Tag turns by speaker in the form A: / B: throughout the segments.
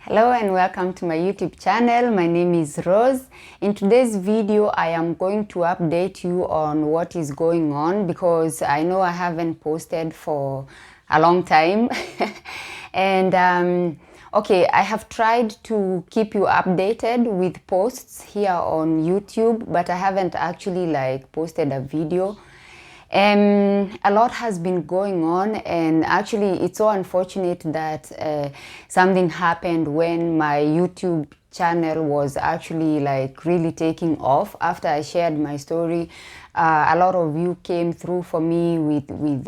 A: Hello and welcome to my YouTube channel. My name is Rose. In today's video, I am going to update you on what is going on because I know I haven't posted for a long time. And okay, I have tried to keep you updated with posts here on YouTube, but I haven't actually posted a video. A lot has been going on, and actually it's so unfortunate that something happened when my YouTube channel was actually really taking off. After I shared my story, a lot of you came through for me with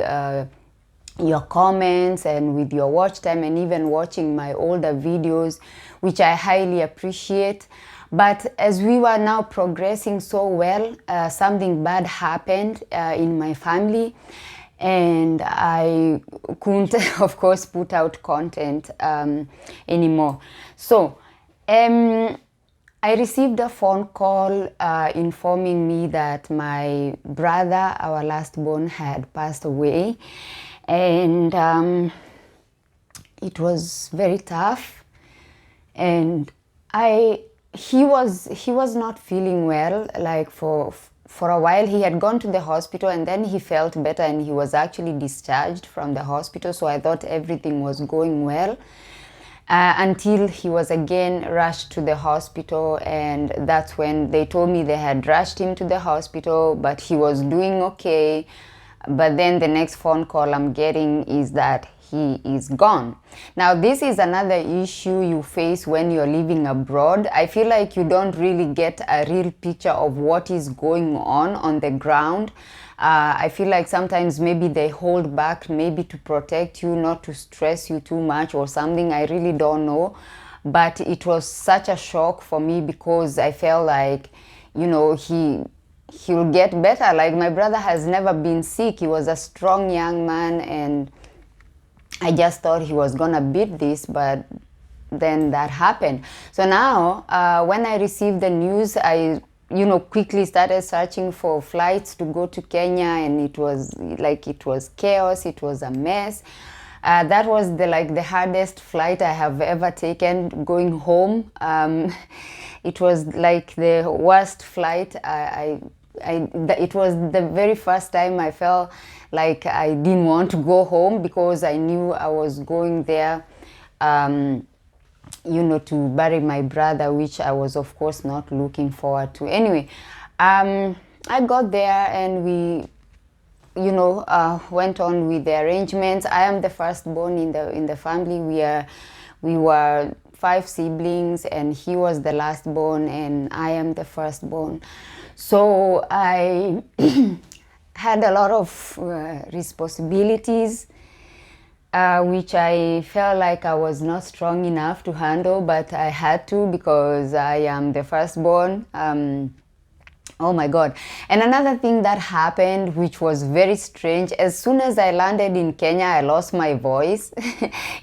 A: your comments and with your watch time and even watching my older videos, which I highly appreciate. But as we were now progressing so well, something bad happened in my family, and I couldn't, of course, put out content anymore. So I received a phone call informing me that my brother, our last born, had passed away, and it was very tough. And he was not feeling well. For a while he had gone to the hospital, and then he felt better and he was actually discharged from the hospital. So I thought everything was going well until he was again rushed to the hospital, and that's when they told me they had rushed him to the hospital, but he was doing okay. But then the next phone call I'm getting is that he is gone. Now, this is another issue you face when you're living abroad. I feel like you don't really get a real picture of what is going on the ground. I feel like sometimes maybe they hold back, maybe to protect you, not to stress you too much or something. I really don't know. But it was such a shock for me because I felt like, he'll get better. Like, my brother has never been sick. He was a strong young man, and I just thought he was gonna beat this, but then that happened. So now, when I received the news, I quickly started searching for flights to go to Kenya, and it was chaos. It was a mess. That was the hardest flight I have ever taken going home. It was like the worst flight. It was the very first time I felt like I didn't want to go home because I knew I was going there, to bury my brother, which I was, of course, not looking forward to. Anyway, I got there and we went on with the arrangements. I am the firstborn in the family. We were 5 siblings, and he was the lastborn, and I am the firstborn. So I had a lot of responsibilities, which I felt like I was not strong enough to handle, but I had to because I am the firstborn. Oh my God. And another thing that happened, which was very strange, as soon as I landed in Kenya, I lost my voice.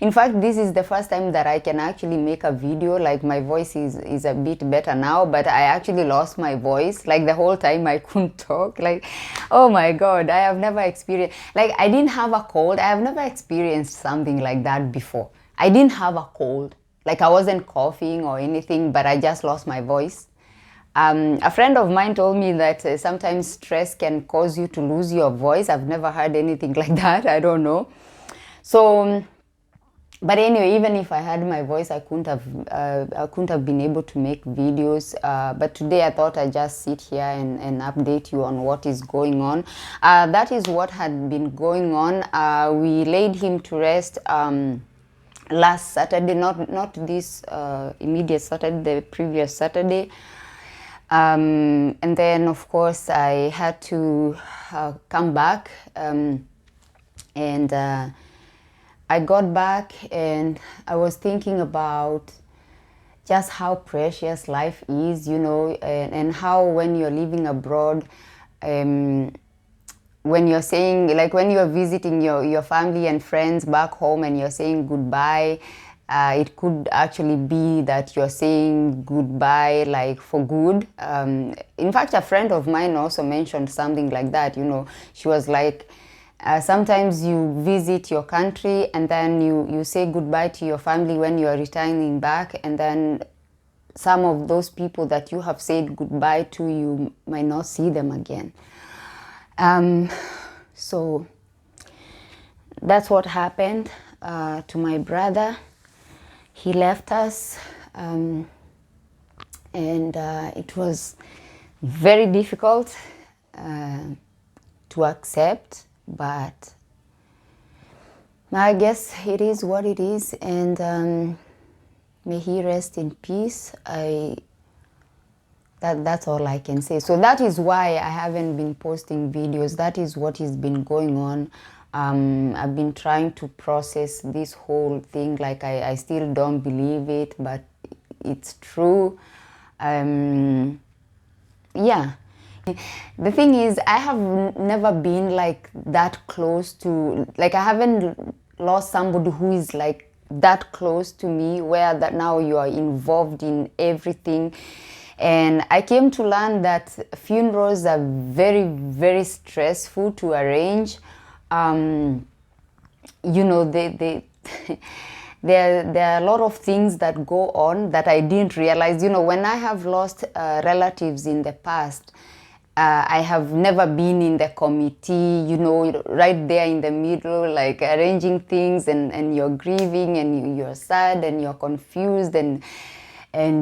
A: In fact, this is the first time that I can actually make a video. Like, my voice is a bit better now, but I actually lost my voice. Like, the whole time I couldn't talk. Like, oh my God, I have never experienced, I didn't have a cold. I have never experienced something like that before. I didn't have a cold. Like, I wasn't coughing or anything, but I just lost my voice. A friend of mine told me that sometimes stress can cause you to lose your voice. I've never heard anything like that. I don't know. So, but anyway, even if I had my voice, I couldn't have been able to make videos. But today I thought I'd just sit here and update you on what is going on. That is what had been going on. We laid him to rest last Saturday, not this immediate Saturday, the previous Saturday. And then, of course, I had to come back, and I got back, and I was thinking about just how precious life is, and how when you're living abroad, when you're saying, when you're visiting your family and friends back home and you're saying goodbye, it could actually be that you're saying goodbye for good. In fact, a friend of mine also mentioned something like that. She was like, Sometimes you visit your country and then you say goodbye to your family when you are returning back, and then some of those people that you have said goodbye to, you might not see them again. So that's what happened to my brother. He left us, and it was very difficult to accept, but I guess it is what it is, and may he rest in peace. That's all I can say. So that is why I haven't been posting videos. That is what has been going on. I've been trying to process this whole thing. Like I still don't believe it, but it's true. Yeah. The thing is, I have never been like that close to, like I haven't lost somebody who is like that close to me, where that now you are involved in everything. And I came to learn that funerals are very, very stressful to arrange. You know, there are a lot of things that go on that I didn't realize. You know, when I have lost relatives in the past, I have never been in the committee, you know, right there in the middle, like arranging things, and you're grieving, and you're sad, and you're confused, and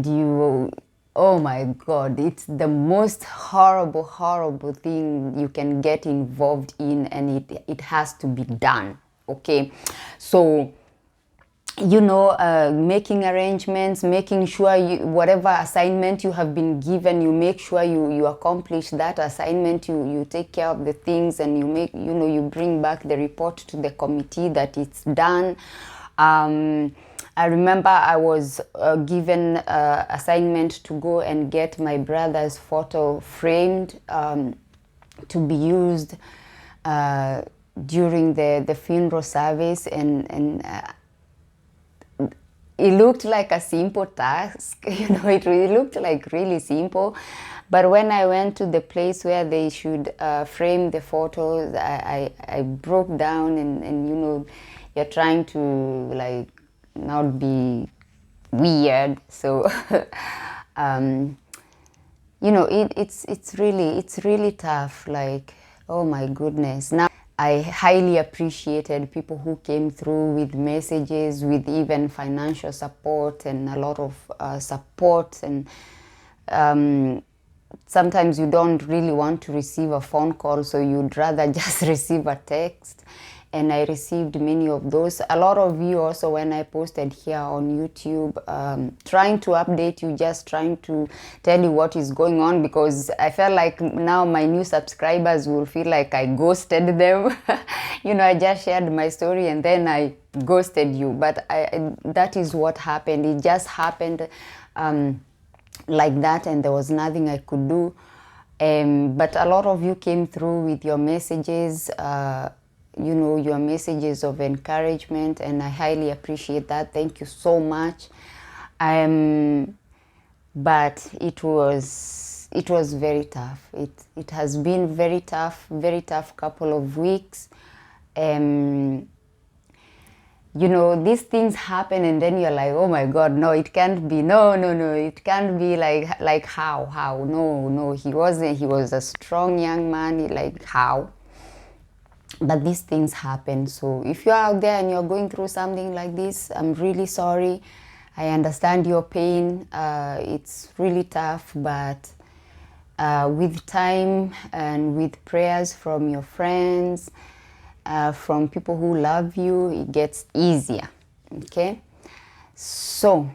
A: you, oh my God, it's the most horrible, horrible thing you can get involved in, and it has to be done, okay? So, you know, making arrangements, making sure whatever assignment you have been given, you make sure you accomplish that assignment, you take care of the things, and you make, you know, you bring back the report to the committee that it's done. I remember I was given assignment to go and get my brother's photo framed to be used during the funeral service, and it looked like a simple task, you know, it really looked like really simple. But when I went to the place where they should frame the photos, I broke down, and you know, you're trying to like not be weird. So, you know, it's really tough. Like, oh my goodness. Now, I highly appreciated people who came through with messages, with even financial support, and a lot of support. And sometimes you don't really want to receive a phone call, so you'd rather just receive a text. And I received many of those. A lot of you also, when I posted here on YouTube, trying to update you, just trying to tell you what is going on, because I felt like now my new subscribers will feel like I ghosted them. You know, I just shared my story and then I ghosted you. But that is what happened. It just happened like that, and there was nothing I could do. But a lot of you came through with your messages, you know, your messages of encouragement, and I highly appreciate that. Thank you so much. But it was very tough. It has been very tough couple of weeks. You know, these things happen, and then you're like, oh my God, no, it can't be, no, it can't be, like how, no, he was a strong young man, like how? But these things happen. So if you're out there and you're going through something like this, I'm really sorry. I understand your pain. It's really tough, but with time and with prayers from your friends, from people who love you, it gets easier, okay? So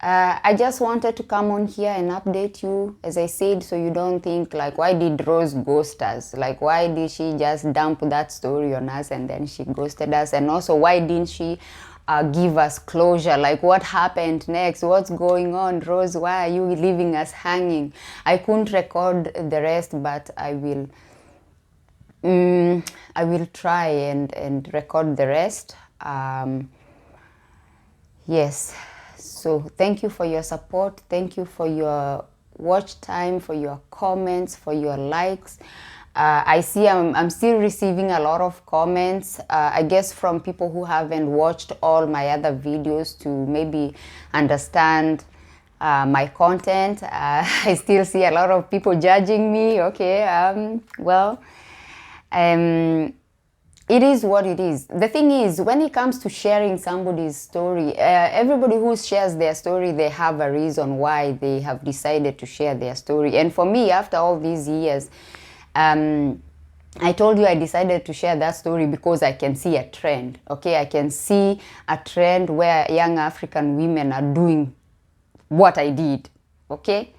A: I just wanted to come on here and update you, as I said, so you don't think like, why did Rose ghost us? Like, why did she just dump that story on us and then she ghosted us? And also, why didn't she give us closure? Like, what happened next? What's going on, Rose? Why are you leaving us hanging? I couldn't record the rest, but I will try and record the rest. Yes. So thank you for your support. Thank you for your watch time, for your comments, for your likes. I see I'm still receiving a lot of comments, I guess from people who haven't watched all my other videos to maybe understand my content. I still see a lot of people judging me. Okay, well, it is what it is. The thing is, when it comes to sharing somebody's story, everybody who shares their story, they have a reason why they have decided to share their story. And for me, after all these years, I told you I decided to share that story because I can see a trend. Okay, I can see a trend where young African women are doing what I did. Okay,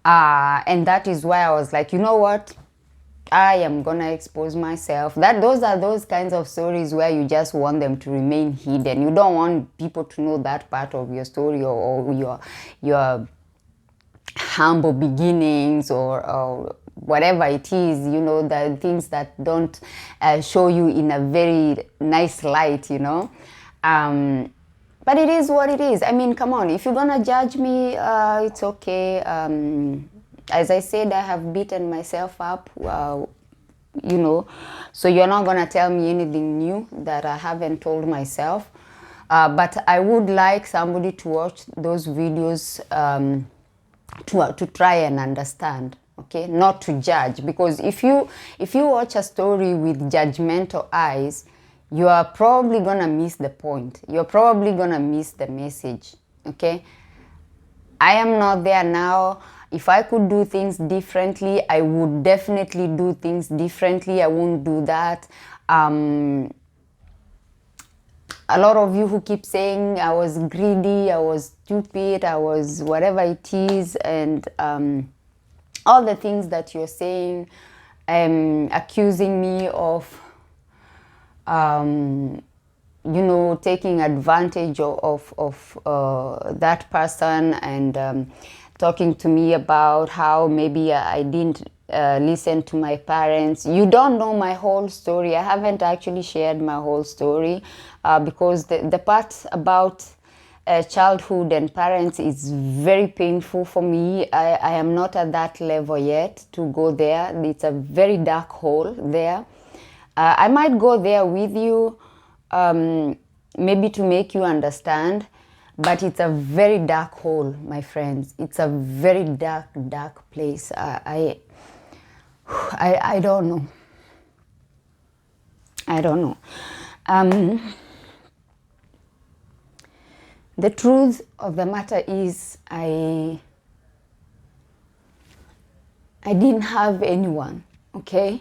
A: and that is why I was like, you know what? I am gonna expose myself. Those are those kinds of stories where you just want them to remain hidden. You don't want people to know that part of your story, or your humble beginnings, or whatever it is. You know, the things that don't show you in a very nice light. You know. But it is what it is. I mean, come on. If you're gonna judge me, it's okay. As I said, I have beaten myself up, you know, so you're not going to tell me anything new that I haven't told myself. But I would like somebody to watch those videos to try and understand, okay, not to judge. Because if you watch a story with judgmental eyes, you are probably going to miss the point. You're probably going to miss the message, okay? I am not there now. If I could do things differently, I would definitely do things differently. I won't do that. A lot of you who keep saying I was greedy, I was stupid, I was whatever it is, and all the things that you're saying, accusing me of, you know, taking advantage of that person, and talking to me about how maybe I didn't listen to my parents. You don't know my whole story. I haven't actually shared my whole story because the part about childhood and parents is very painful for me. I am not at that level yet to go there. It's a very dark hole there. I might go there with you, maybe to make you understand. But it's a very dark hole, my friends. It's a very dark, dark place. I don't know. I don't know. The truth of the matter is, I didn't have anyone, okay?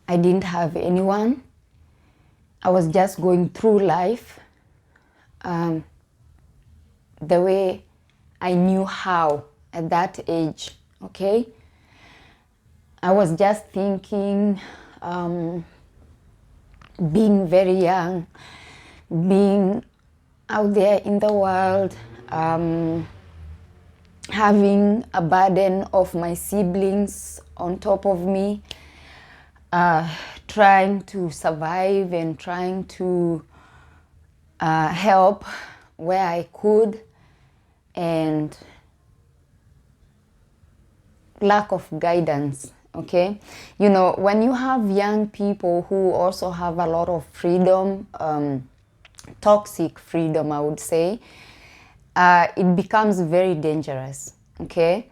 A: I didn't have anyone. I was just going through life the way I knew how at that age, okay? I was just thinking, being very young, being out there in the world, having a burden of my siblings on top of me, trying to survive and trying to help where I could, and lack of guidance, okay? You know, when you have young people who also have a lot of freedom, toxic freedom, I would say, it becomes very dangerous, okay?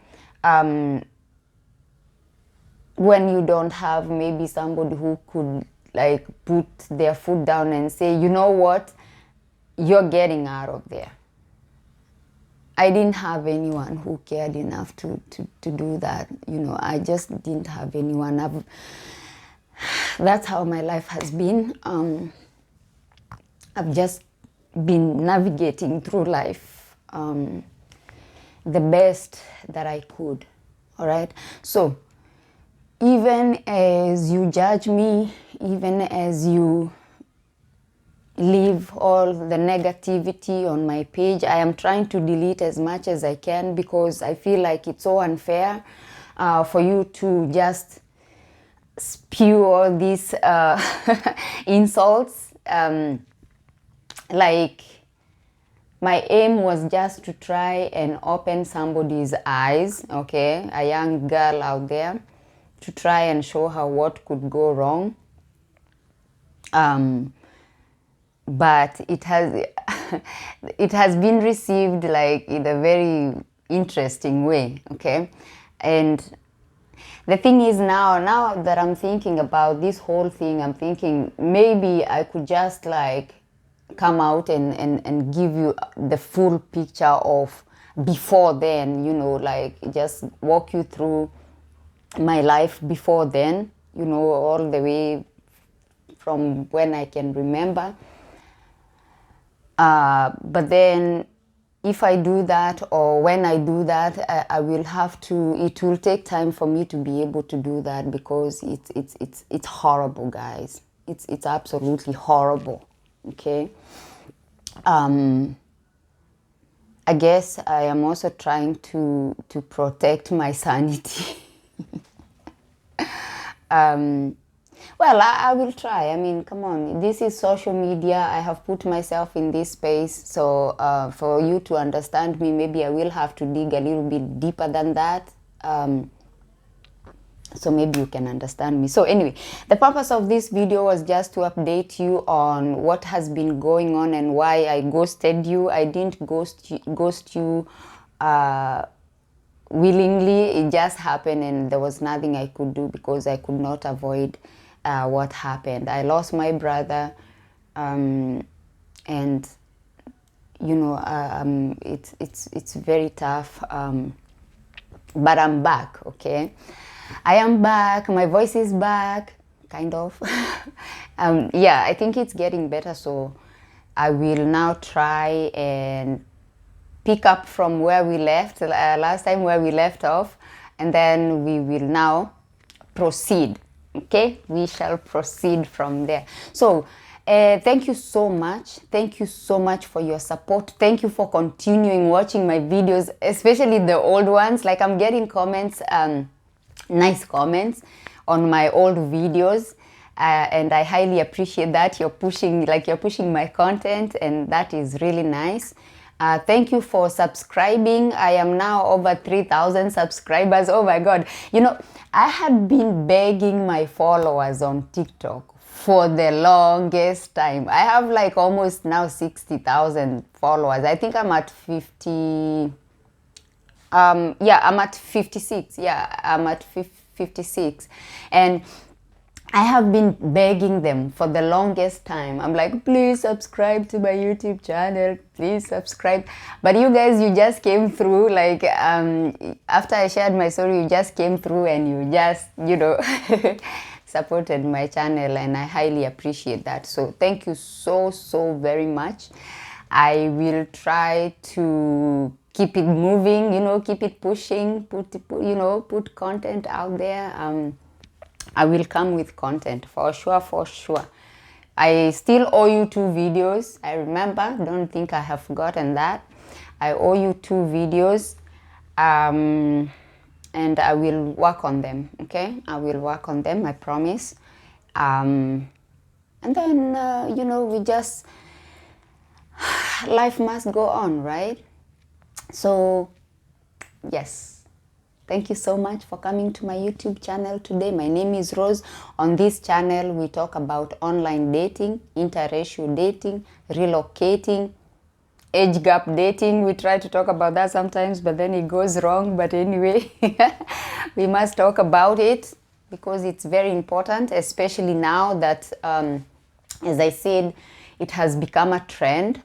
A: When you don't have maybe somebody who could like put their foot down and say, you know what, you're getting out of there. I didn't have anyone who cared enough to do that. You know, I just didn't have anyone. That's how my life has been. I've just been navigating through life the best that I could, all right? So, even as you judge me, even as you leave all the negativity on my page, I am trying to delete as much as I can because I feel like it's so unfair for you to just spew all these insults. Like, My aim was just to try and open somebody's eyes, okay, a young girl out there, to try and show her what could go wrong. But it has it has been received like in a very interesting way, okay. And the thing is, now that I'm thinking about this whole thing, I'm thinking maybe I could just like come out and give you the full picture of before then, you know, like just walk you through my life before then, you know, all the way from when I can remember. But then if I do that, or when I do that, I will have to, it will take time for me to be able to do that, because it's horrible, guys. It's absolutely horrible, okay. I guess I am also trying to protect my sanity. Well, I will try. I mean, come on. This is social media. I have put myself in this space. So for you to understand me, maybe I will have to dig a little bit deeper than that. So maybe you can understand me. So anyway, the purpose of this video was just to update you on what has been going on and why I ghosted you. I didn't ghost you willingly. It just happened, and there was nothing I could do because I could not avoid what happened. I lost my brother, and you know, it's very tough, but I'm back, okay. I am back. My voice is back, kind of. Yeah, I think it's getting better, so I will now try and pick up from where we left last time, where we left off, and then we will now proceed, okay. We shall proceed from there. So thank you so much. Thank you so much for your support. Thank you for continuing watching my videos, especially the old ones. Like, I'm getting comments, nice comments on my old videos, and I highly appreciate that. You're pushing my content, and that is really nice. Thank you for subscribing. I am now over 3,000 subscribers. Oh my God. You know, I had been begging my followers on TikTok for the longest time. I have like almost now 60,000 followers. I think I'm at 50. Yeah, I'm at 56. Yeah, I'm at 56. And I have been begging them for the longest time. I'm like, please subscribe to my YouTube channel. Please subscribe. But you guys, you just came through. Like, after I shared my story, you just came through and you just, you know, supported my channel. And I highly appreciate that. So thank you so very much. I will try to keep it moving, you know, keep it pushing, put content out there. I will come with content for sure. I still owe you 2 videos. I remember, don't think I have forgotten that. I owe you 2 videos, and I will work on them, okay? I will work on them, I promise. And then, you know, we just, life must go on, right? So, yes. Thank you so much for coming to my YouTube channel today. My name is Rose. On this channel, we talk about online dating, interracial dating, relocating, age gap dating. We try to talk about that sometimes, but then it goes wrong. But anyway, we must talk about it because it's very important, especially now that, as I said, it has become a trend.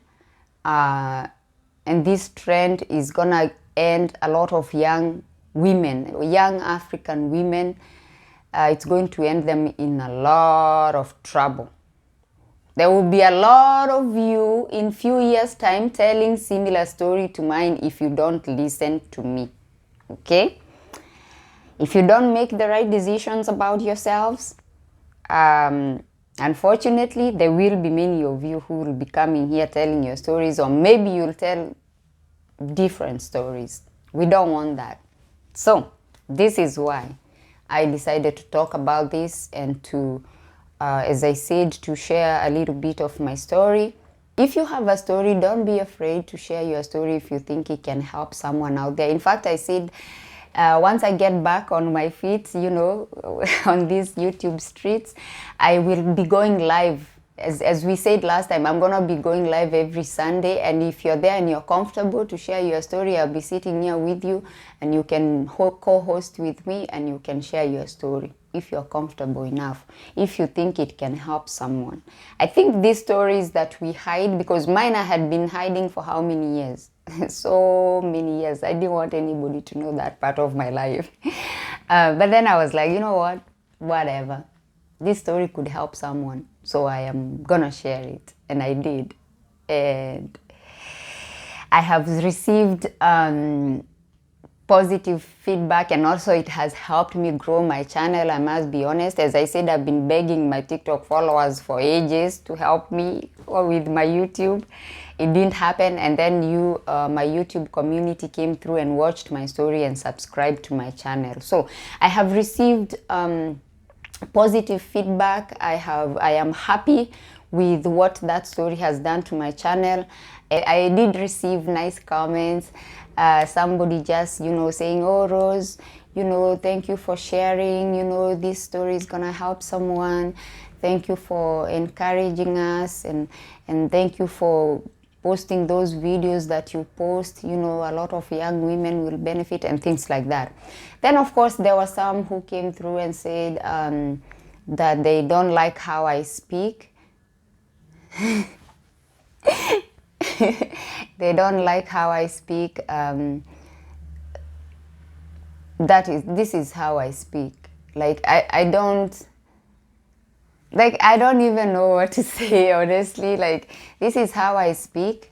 A: And this trend is gonna end a lot of young African women. It's going to end them in a lot of trouble. There will be a lot of you in few years' time telling similar story to mine if you don't listen to me, okay? If you don't make the right decisions about yourselves, unfortunately, there will be many of you who will be coming here telling your stories, or maybe you'll tell different stories. We don't want that. So this is why I decided to talk about this and to, as I said, to share a little bit of my story if you have a story, don't be afraid to share your story if you think it can help someone out there. In fact, I said, once I get back on my feet, you know, on these YouTube streets, I will be going live. As we said last time, I'm going to be going live every Sunday. And if you're there and you're comfortable to share your story, I'll be sitting here with you and you can co-host with me and you can share your story if you're comfortable enough, if you think it can help someone. I think these stories that we hide, because mine I had been hiding for how many years? So many years. I didn't want anybody to know that part of my life. But then I was like, you know what? Whatever. This story could help someone. So I am gonna share it. And I did. And I have received positive feedback, and also it has helped me grow my channel. I must be honest. As I said, I've been begging my TikTok followers for ages to help me with my YouTube. It didn't happen, and then my YouTube community came through and watched my story and subscribed to my channel. So I have received positive feedback. I am happy with what that story has done to my channel. I did receive nice comments. Somebody just, you know, saying, oh, Rose, you know, thank you for sharing, you know, this story is gonna help someone. Thank you for encouraging us, and thank you for posting those videos that you post. You know, a lot of young women will benefit, and things like that. Then, of course, there were some who came through and said that they don't like how I speak. They don't like how I speak. This is how I speak. Like, I don't even know what to say, honestly. Like, this is how I speak,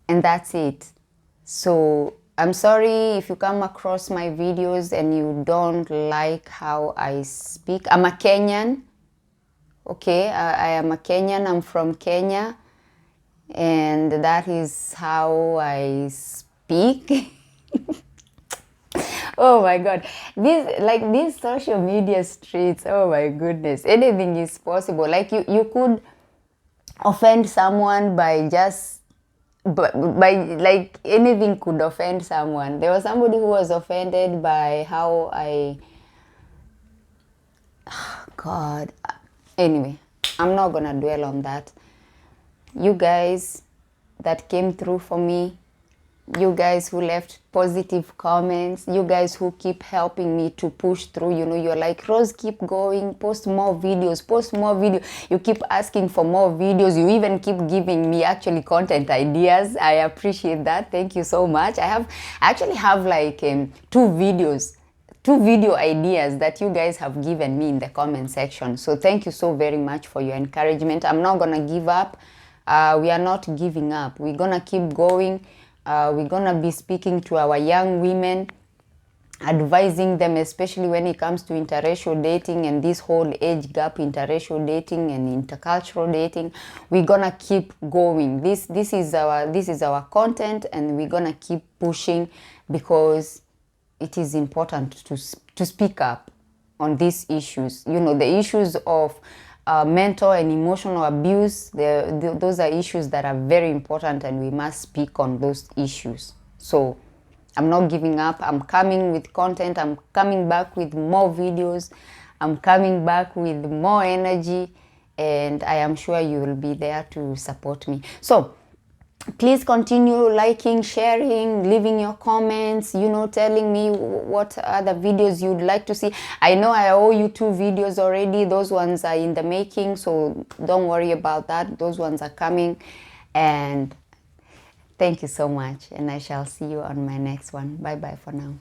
A: and that's it. So I'm sorry if you come across my videos and you don't like how I speak. I'm a Kenyan. Okay, I am a Kenyan. I'm from Kenya. And that is how I speak. Oh my God, these social media streets, oh my goodness, anything is possible. Like you could offend someone by like anything could offend someone. There was somebody who was offended by how God, anyway, I'm not gonna dwell on that. You guys that came through for me, you guys who left positive comments, you guys who keep helping me to push through, you know, you're like, Rose, keep going, post more videos. You keep asking for more videos. You even keep giving me actually content ideas. I appreciate that. Thank you so much. I actually have like two video ideas that you guys have given me in the comment section. So thank you so very much for your encouragement. I'm not gonna give up. We are not giving up. We're gonna keep going. We're gonna be speaking to our young women, advising them, especially when it comes to interracial dating and this whole age gap, interracial dating and intercultural dating. We're gonna keep going. This is our content, and we're gonna keep pushing, because it is important to speak up on these issues. You know, the issues of mental and emotional abuse, those are issues that are very important, and we must speak on those issues. So I'm not giving up. I'm coming with content. I'm coming back with more videos. I'm coming back with more energy, and I am sure you will be there to support me. So please continue liking, sharing, leaving your comments, you know, telling me what other videos you'd like to see. I know I owe you 2 videos already. Those ones are in the making, so don't worry about that. Those ones are coming. And thank you so much, and I shall see you on my next one. Bye bye for now.